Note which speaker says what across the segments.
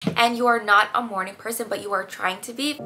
Speaker 1: and you are not a morning person but you are trying to be.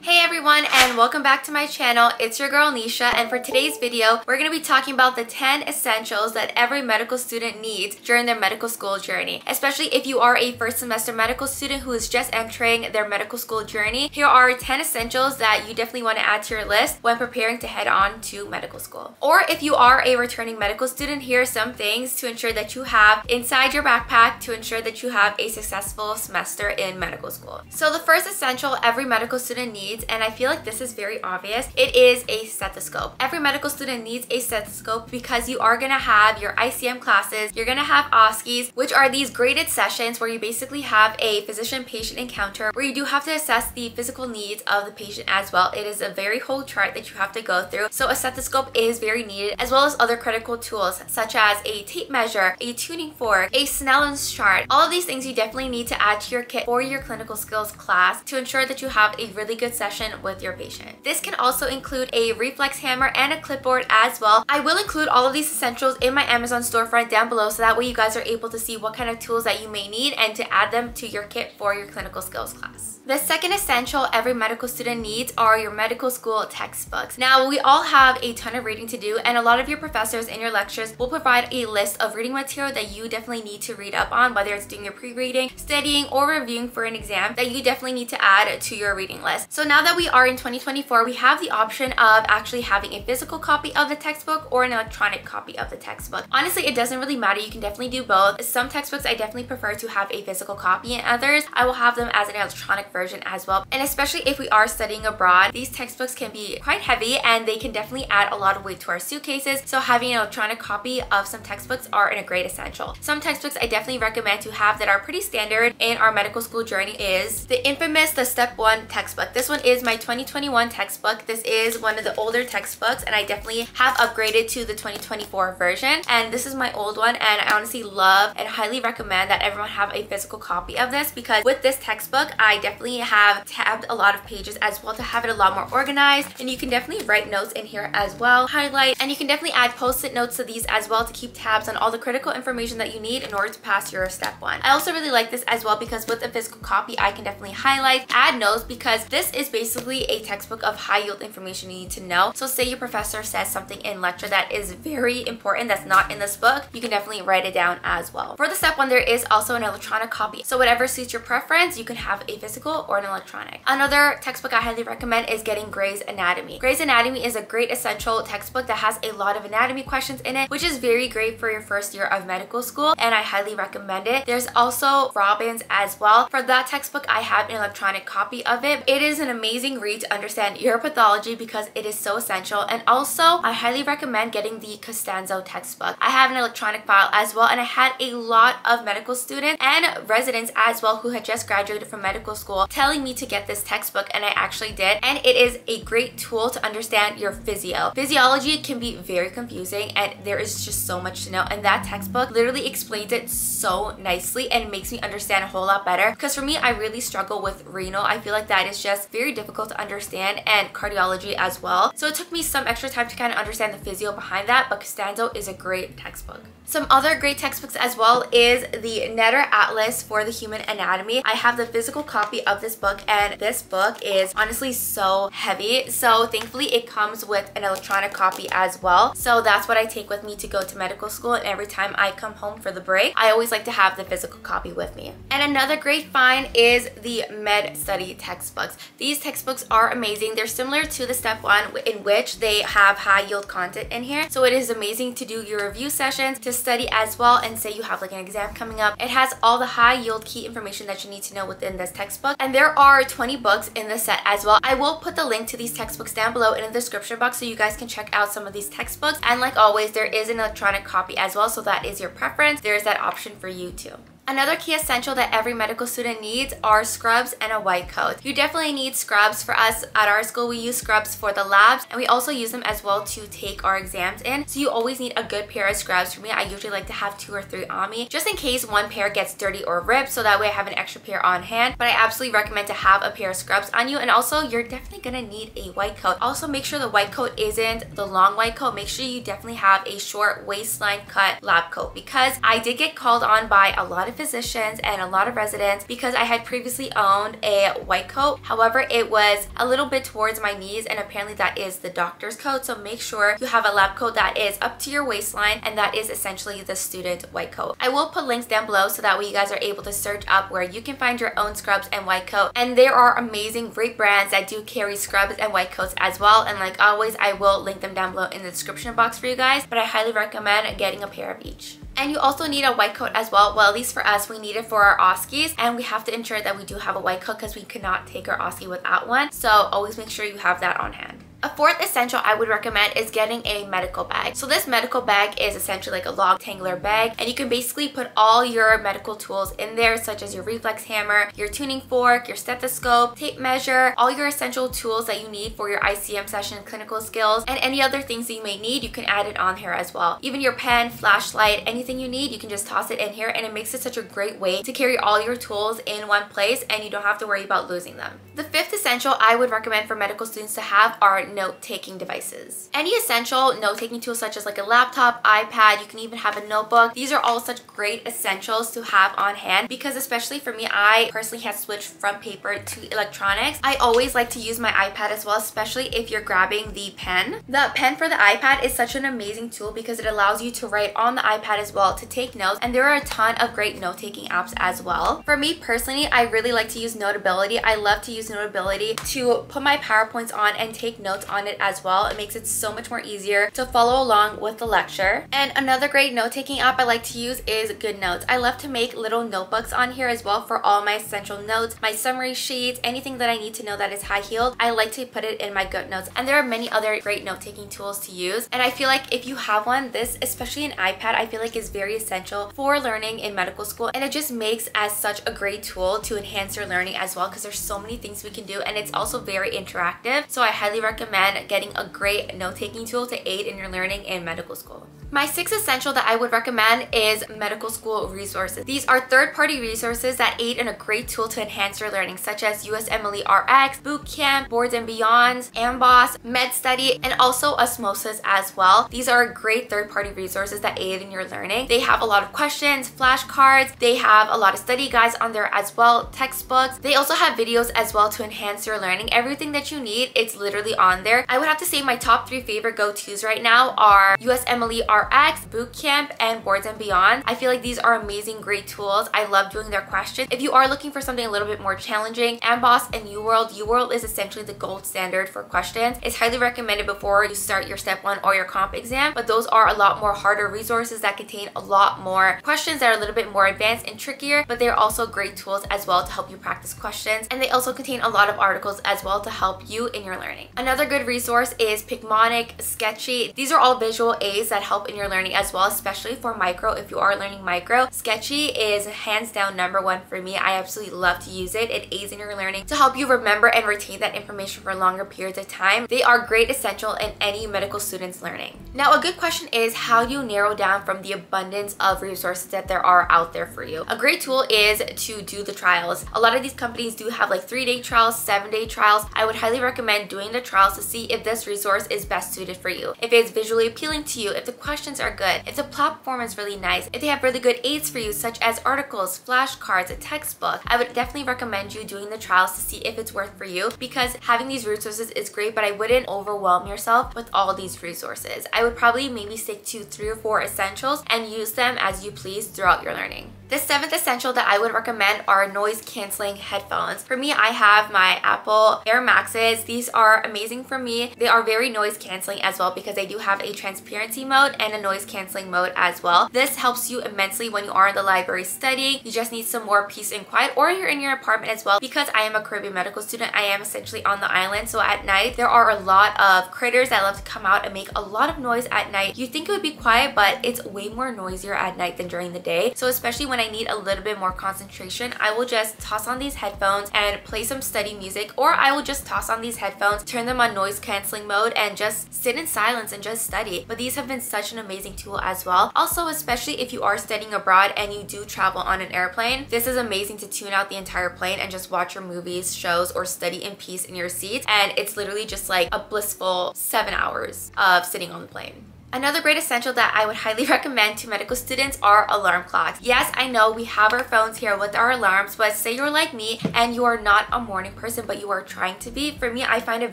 Speaker 1: Hey everyone, and welcome back to my channel. It's your girl Nisha, and for today's video we're going to be talking about the 10 essentials that every medical student needs during their medical school journey. Especially if you are a first semester medical student who is just entering their medical school journey, here are 10 essentials that you definitely want to add to your list when preparing to head on to medical school. Or if you are a returning medical student, here are some things to ensure that you have inside your backpack to ensure that you have a successful semester in medical school. So the first essential every medical student needs, and I feel like this is very obvious, it is a stethoscope. Every medical student needs a stethoscope because you are going to have your ICM classes, you're going to have OSCEs, which are these graded sessions where you basically have a physician-patient encounter where you do have to assess the physical needs of the patient as well. It is a very whole chart that you have to go through, so a stethoscope is very needed, as well as other critical tools such as a tape measure, a tuning fork, a Snellen's chart. All of these things you definitely need to add to your kit for your clinical skills class to ensure that you have a really good session with your patient. This can also include a reflex hammer and a clipboard as well. I will include all of these essentials in my Amazon storefront down below, so that way you guys are able to see what kind of tools that you may need and to add them to your kit for your clinical skills class. The second essential every medical student needs are your medical school textbooks. Now, we all have a ton of reading to do, and a lot of your professors in your lectures will provide a list of reading material that you definitely need to read up on, whether it's doing your pre-reading, studying, or reviewing for an exam that you definitely need to add to your reading list. So now that we are in 2024, we have the option of actually having a physical copy of the textbook or an electronic copy of the textbook. Honestly, it doesn't really matter. You can definitely do both. Some textbooks I definitely prefer to have a physical copy, and others I will have them as an electronic version as well. And especially if we are studying abroad, these textbooks can be quite heavy and they can definitely add a lot of weight to our suitcases, so having an electronic copy of some textbooks are a great essential. Some textbooks I definitely recommend to have that are pretty standard in our medical school journey is the infamous Step 1 textbook. This one is my 2021 textbook. This is one of the older textbooks, and I definitely have upgraded to the 2024 version, and this is my old one, and I honestly love and highly recommend that everyone have a physical copy of this, because with this textbook I definitely have tabbed a lot of pages as well to have it a lot more organized, and you can definitely write notes in here as well, highlight, and you can definitely add post-it notes to these as well to keep tabs on all the critical information that you need in order to pass your Step 1. I also really like this as well because with a physical copy I can definitely highlight, add notes, because this is basically a textbook of high yield information you need to know. So say your professor says something in lecture that is very important that's not in this book, you can definitely write it down as well. For the Step 1 there is also an electronic copy, so whatever suits your preference, you can have a physical or an electronic. Another textbook I highly recommend is getting Gray's Anatomy. Gray's Anatomy is a great essential textbook that has a lot of anatomy questions in it, which is very great for your first year of medical school, and I highly recommend it. There's also Robbins as well. For that textbook I have an electronic copy of it. It is an amazing read to understand uropathology because it is so essential, and also I highly recommend getting the Costanzo textbook. I have an electronic file as well, and I had a lot of medical students and residents as well who had just graduated from medical school telling me to get this textbook, and I actually did, and it is a great tool to understand your physio. Physiology can be very confusing and there is just so much to know, and that textbook literally explains it so nicely and makes me understand a whole lot better, because for me I really struggle with renal. I feel like that is just very difficult to understand, and cardiology as well, so it took me some extra time to kind of understand the physio behind that, but Costanzo is a great textbook. Some other great textbooks as well is the Netter Atlas for the Human Anatomy. I have the physical copy of this book, and this book is honestly so heavy, so thankfully it comes with an electronic copy as well, so that's what I take with me to go to medical school, and every time I come home for the break I always like to have the physical copy with me. And another great find is the Med Study textbooks. These textbooks are amazing. They're similar to the Step 1 in which they have high yield content in here, so it is amazing to do your review sessions, to study as well, and say you have like an exam coming up. It has all the high yield key information that you need to know within this textbook, and there are 20 books in the set as well. I will put the link to these textbooks down below in the description box so you guys can check out some of these textbooks, and like always there is an electronic copy as well, so that is your preference. There's that option for you too. Another key essential that every medical student needs are scrubs and a white coat. You definitely need scrubs. For us at our school, we use scrubs for the labs, and we also use them as well to take our exams in. So you always need a good pair of scrubs. For me, I usually like to have 2 or 3 on me, just in case one pair gets dirty or ripped, so that way I have an extra pair on hand. But I absolutely recommend to have a pair of scrubs on you, and also you're definitely gonna need a white coat. Also, make sure the white coat isn't the long white coat. Make sure you definitely have a short waistline cut lab coat, because I did get called on by a lot of physicians and a lot of residents because I had previously owned a white coat. However, it was a little bit towards my knees, and apparently that is the doctor's coat. So make sure you have a lab coat that is up to your waistline, and that is essentially the student white coat. I will put links down below so that way you guys are able to search up where you can find your own scrubs and white coat. And there are amazing, great brands that do carry scrubs and white coats as well. And like always, I will link them down below in the description box for you guys, but I highly recommend getting a pair of each. And you also need a white coat as well. Well, at least for us, we need it for our OSCEs, and we have to ensure that we do have a white coat because we cannot take our OSCE without one. So always make sure you have that on hand. A fourth essential I would recommend is getting a medical bag. So this medical bag is essentially like a long rectangular bag, and you can basically put all your medical tools in there, such as your reflex hammer, your tuning fork, your stethoscope, tape measure, all your essential tools that you need for your ICM session and clinical skills, and any other things that you may need, you can add it on here as well. Even your pen, flashlight, anything you need, you can just toss it in here, and it makes it such a great way to carry all your tools in one place, and you don't have to worry about losing them. The fifth essential I would recommend for medical students to have are note-taking devices. Any essential note-taking tools such as like a laptop, iPad, you can even have a notebook. These are all such great essentials to have on hand, because especially for me, I personally have switched from paper to electronics. I always like to use my iPad as well, especially if you're grabbing the pen. The pen for the iPad is such an amazing tool because it allows you to write on the iPad as well, to take notes, and there are a ton of great note-taking apps as well. For me personally, I really like to use Notability. I love to use Notability to put my PowerPoints on and take notes on it as well. It makes it so much more easier to follow along with the lecture. And another great note-taking app I like to use is GoodNotes. I love to make little notebooks on here as well for all my essential notes, my summary sheets, anything that I need to know that is high-heeled. I like to put it in my GoodNotes. And there are many other great note-taking tools to use. And I feel like if you have one, this, especially an iPad, I feel like is very essential for learning in medical school. And it just makes as such a great tool to enhance your learning as well, because there's so many things we can do, and it's also very interactive. So I highly recommend getting a great note-taking tool to aid in your learning in medical school. My sixth essential that I would recommend is medical school resources. These are third-party resources that aid in a great tool to enhance your learning, such as USMLE-RX, Bootcamp, Boards and Beyonds, AMBOSS, MedStudy, and also Osmosis as well. These are great third-party resources that aid in your learning. They have a lot of questions, flashcards, they have a lot of study guides on there as well, textbooks. They also have videos as well to enhance your learning. Everything that you need, it's literally on there. I would have to say my top 3 favorite go-tos right now are USMLE-RX, Bootcamp, and Boards and Beyond. I feel like these are amazing, great tools. I love doing their questions. If you are looking for something a little bit more challenging, AMBOSS and UWorld is essentially the gold standard for questions. It's highly recommended before you start your step 1 or your comp exam, but those are a lot more harder resources that contain a lot more questions that are a little bit more advanced and trickier, but they're also great tools as well to help you practice questions, and they also contain a lot of articles as well to help you in your learning. Another good resource is Picmonic, Sketchy. These are all visual aids that help in your learning as well, especially for micro. If you are learning micro, Sketchy is hands down #1 for me. I absolutely love to use it. It aids in your learning to help you remember and retain that information for longer periods of time. They are great essential in any medical student's learning. Now, a good question is, how do you narrow down from the abundance of resources that there are out there for you? A great tool is to do the trials. A lot of these companies do have like 3-day trials, 7-day trials. I would highly recommend doing the trials to see if this resource is best suited for you, if it's visually appealing to you, if the questions are good, if the platform is really nice, if they have really good aids for you, such as articles, flashcards, a textbook. I would definitely recommend you doing the trials to see if it's worth for you, because having these resources is great, but I wouldn't overwhelm yourself with all these resources. I would probably maybe stick to 3 or 4 essentials and use them as you please throughout your learning. The 7th essential that I would recommend are noise canceling headphones. For me, I have my Apple Air Maxes. These are amazing for me. They are very noise canceling as well because they do have a transparency mode and a noise canceling mode as well. This helps you immensely when you are in the library studying. You just need some more peace and quiet, or you're in your apartment as well. Because I am a Caribbean medical student, I am essentially on the island, so at night there are a lot of critters that love to come out and make a lot of noise at night. You think it would be quiet, but it's way more noisier at night than during the day. So especially when when I need a little bit more concentration, I will just toss on these headphones and play some study music, or I will just toss on these headphones, turn them on noise canceling mode, and just sit in silence and just study. But these have been such an amazing tool as well. Also, especially if you are studying abroad and you do travel on an airplane, this is amazing to tune out the entire plane and just watch your movies, shows, or study in peace in your seats. And it's literally just like a blissful 7 hours of sitting on the plane. Another great essential that I would highly recommend to medical students are alarm clocks. Yes, I know we have our phones here with our alarms, but say you're like me and you are not a morning person, but you are trying to be. For me, I find it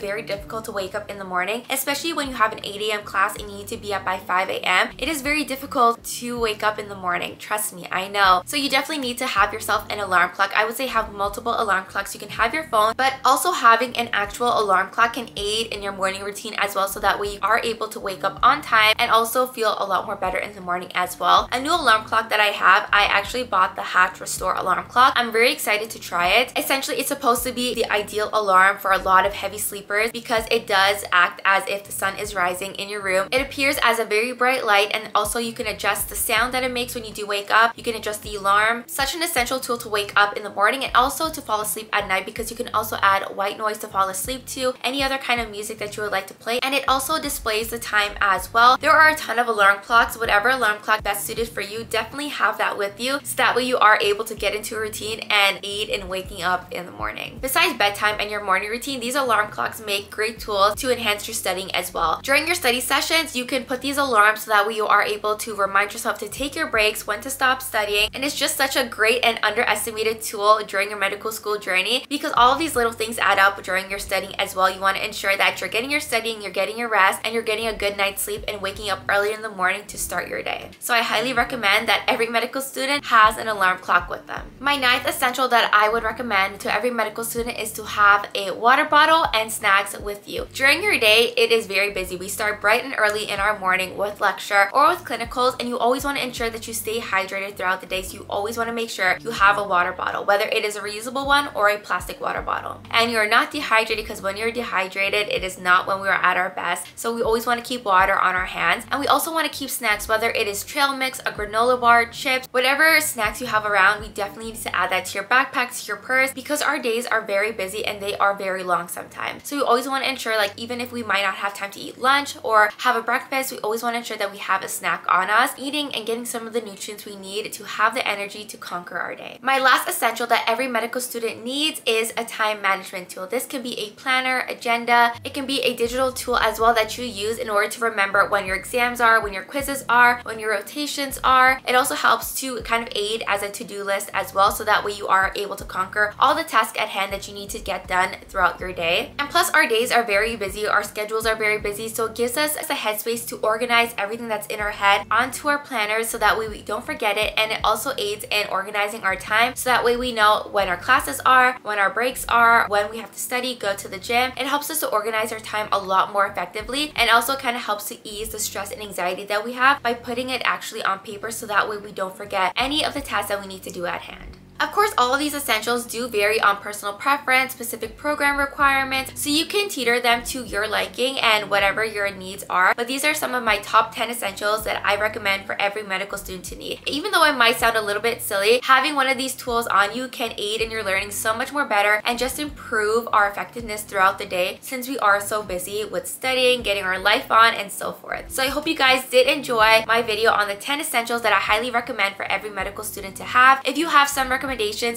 Speaker 1: very difficult to wake up in the morning, especially when you have an 8 a.m. class and you need to be up by 5 a.m. It is very difficult to wake up in the morning. Trust me, I know. So you definitely need to have yourself an alarm clock. I would say have multiple alarm clocks. You can have your phone, but also having an actual alarm clock can aid in your morning routine as well, so that way you are able to wake up on time and also feel a lot more better in the morning as well. A new alarm clock that I have, I actually bought the Hatch Restore alarm clock. I'm very excited to try it. Essentially, it's supposed to be the ideal alarm for a lot of heavy sleepers because it does act as if the sun is rising in your room. It appears as a very bright light, and also you can adjust the sound that it makes when you do wake up. You can adjust the alarm. Such an essential tool to wake up in the morning and also to fall asleep at night, because you can also add white noise to fall asleep to, any other kind of music that you would like to play, and it also displays the time as well. There are a ton of alarm clocks. Whatever alarm clock best suited for you, definitely have that with you, so that way you are able to get into a routine and aid in waking up in the morning. Besides bedtime and your morning routine, these alarm clocks make great tools to enhance your studying as well. During your study sessions, you can put these alarms so that way you are able to remind yourself to take your breaks, when to stop studying, and it's just such a great and underestimated tool during your medical school journey, because all of these little things add up during your studying as well. You want to ensure that you're getting your studying, you're getting your rest, and you're getting a good night's sleep and waking up early in the morning to start your day. So I highly recommend that every medical student has an alarm clock with them. My ninth essential that I would recommend to every medical student is to have a water bottle and snacks with you. During your day, it is very busy. We start bright and early in our morning with lecture or with clinicals, and you always want to ensure that you stay hydrated throughout the day. So you always want to make sure you have a water bottle, whether it is a reusable one or a plastic water bottle. And you're not dehydrated, because when you're dehydrated, it is not when we are at our best. So we always want to keep water on our hands, and we also want to keep snacks, whether it is trail mix, a granola bar, chips, whatever snacks you have around. We definitely need to add that to your backpack, to your purse, because our days are very busy and they are very long sometimes. So we always want to ensure, like, even if we might not have time to eat lunch or have a breakfast, we always want to ensure that we have a snack on us, eating and getting some of the nutrients we need to have the energy to conquer our day. My last essential that every medical student needs is a time management tool. This can be a planner, agenda. It can be a digital tool as well that you use in order to remember when your exams are, when your quizzes are, when your rotations are. It also helps to kind of aid as a to-do list as well, so that way you are able to conquer all the tasks at hand that you need to get done throughout your day. And plus, our days are very busy, our schedules are very busy, so it gives us a headspace to organize everything that's in our head onto our planners, so that way we don't forget it. And it also aids in organizing our time, so that way we know when our classes are, when our breaks are, when we have to study, go to the gym. It helps us to organize our time a lot more effectively, and also kind of helps to ease the stress and anxiety that we have by putting it actually on paper, so that way we don't forget any of the tasks that we need to do at hand. Of course, all of these essentials do vary on personal preference, specific program requirements, so you can tailor them to your liking and whatever your needs are. But these are some of my top 10 essentials that I recommend for every medical student to need. Even though it might sound a little bit silly, having one of these tools on you can aid in your learning so much more better and just improve our effectiveness throughout the day, since we are so busy with studying, getting our life on, and so forth. So I hope you guys did enjoy my video on the 10 essentials that I highly recommend for every medical student to have. If you have some recommendations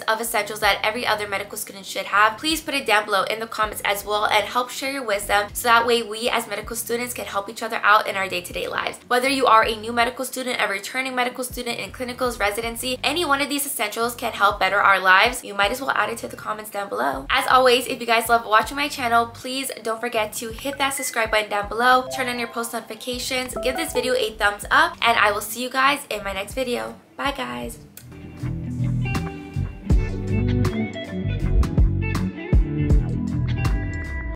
Speaker 1: of essentials that every other medical student should have, please put it down below in the comments as well, and help share your wisdom, so that way we as medical students can help each other out in our day-to-day lives. Whether you are a new medical student, a returning medical student in clinicals, residency, any one of these essentials can help better our lives. You might as well add it to the comments down below. As always, if you guys love watching my channel, please don't forget to hit that subscribe button down below, turn on your post notifications, give this video a thumbs up, and I will see you guys in my next video. Bye guys!